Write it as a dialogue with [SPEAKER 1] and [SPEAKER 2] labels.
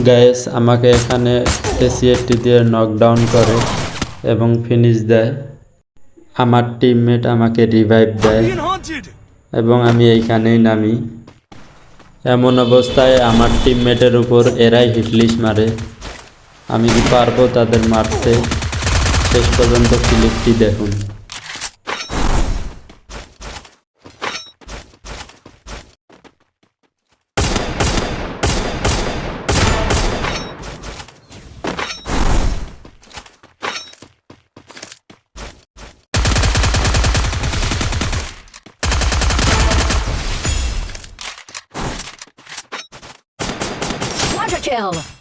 [SPEAKER 1] Guys আমাকে এখানে এসিএটি দিয়ে নকডাউন করে এবং ফিনিশ দেয়। আমার টিমমেট আমাকে রিভাইভ দেয় এবং আমি এইখানেই নামি। এমন অবস্থায় আমার টিমমেটের উপর এরাই হিটলিস্ট মারে। আমি কি পারবো তাদের মারতে? শেষ পর্যন্ত ক্লিপটি দেখুন।
[SPEAKER 2] Quadra kill!